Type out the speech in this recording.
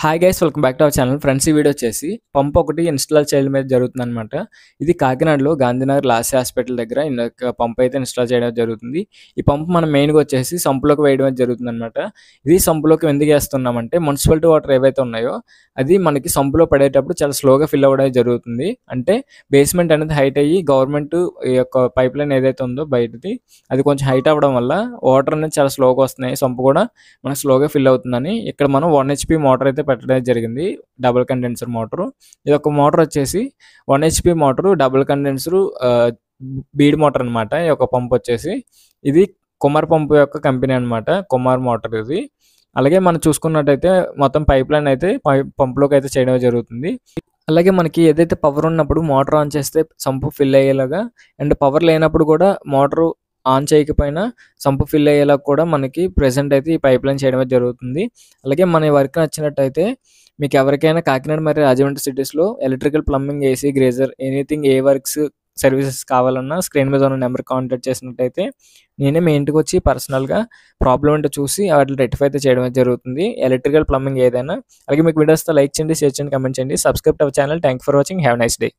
Hi guys welcome back to our channel friends. ఈ video వచ్చేసి pump ఒకటి install చేయడం మీద జరుగుతుంది అనమాట. ఇది కాకినాడలో గాంధీనగర్ లాస్ట్ హాస్పిటల్ దగ్గర పంప్ అయితే ఇన్స్టాల్ చేయడం జరుగుతుంది. ఈ పంప్ మనం మెయిన్గా వచ్చేసి సంపులోకి వేయడం జరుగుతుంది అనమాట. ఇది సంపులోకి ఎందుకు వేస్తున్నామంటే మున్సిపాలిటీ వాటర్ ఏవైతే ఉన్నాయో అది మనకి సంపులో పడేటప్పుడు చాలా స్లోగా ఫిల్ అవ్వడం జరుగుతుంది. అంటే బేస్మెంట్ అనేది హైట్ అయ్యి గవర్నమెంట్ ఈ యొక్క పైప్ లైన్ ఏదైతే ఉందో బయటది అది కొంచెం హైట్ అవ్వడం వల్ల వాటర్ అనేది చాలా స్లోగా వస్తున్నాయి. సంపు కూడా మనకు స్లోగా ఫిల్ అవుతుందని ఇక్కడ మనం 1 HP మోటార్ అయితే పెట్టడం జరిగింది. Double condenser motor. ఇది ఒక మోటార్ వచ్చేసి 1 HP motor double condenser bead motor అనమాట. ఈ యొక్క పంప్ వచ్చేసి ఇది కుమార్ పంప్ యొక్క కంపెనీ అనమాట. కుమార్ మోటార్ ఇది. అలాగే మనం చూసుకున్నట్టయితే మొత్తం పైప్ లైన్ అయితే పంపులోకి అయితే చేయడం జరుగుతుంది. అలాగే మనకి ఏదైతే పవర్ ఉన్నప్పుడు మోటార్ ఆన్ చేస్తే సంపు ఫిల్ అయ్యేలాగా, అండ్ పవర్ లేనప్పుడు కూడా మోటారు ఆన్ చేయకపోయినా సంపు ఫిల్ అయ్యేలా కూడా మనకి ప్రెజెంట్ అయితే ఈ పైప్ లైన్ చేయడం జరుగుతుంది. అలాగే మన వర్క్ నచ్చినట్టయితే మీకు ఎవరికైనా కాకినాడ మరియు రాజమండ్రి సిటీస్లో ఎలక్ట్రికల్, ప్లంబింగ్, ఏసీ, గ్రేజర్ ఎనీథింగ్ ఏ వర్క్స్ సర్వీసెస్ కావాలన్నా స్క్రీన్ మీద ఉన్న నెంబర్ కాంటాక్ట్ చేసినట్టయితే నేనే మీ ఇంటికి వచ్చి పర్సనల్గా ప్రాబ్లం అంటే చూసి వాటిని రెక్టిఫై అయితే చేయడం జరుగుతుంది. ఎలక్ట్రికల్, ప్లంబింగ్ ఏదైనా. అలాగే మీకు వీడియోస్తో లైక్ చేయండి, షేర్ చేయండి, కమెంట్ చేయండి, subscribe to our channel. Thank for watching. Have nice day.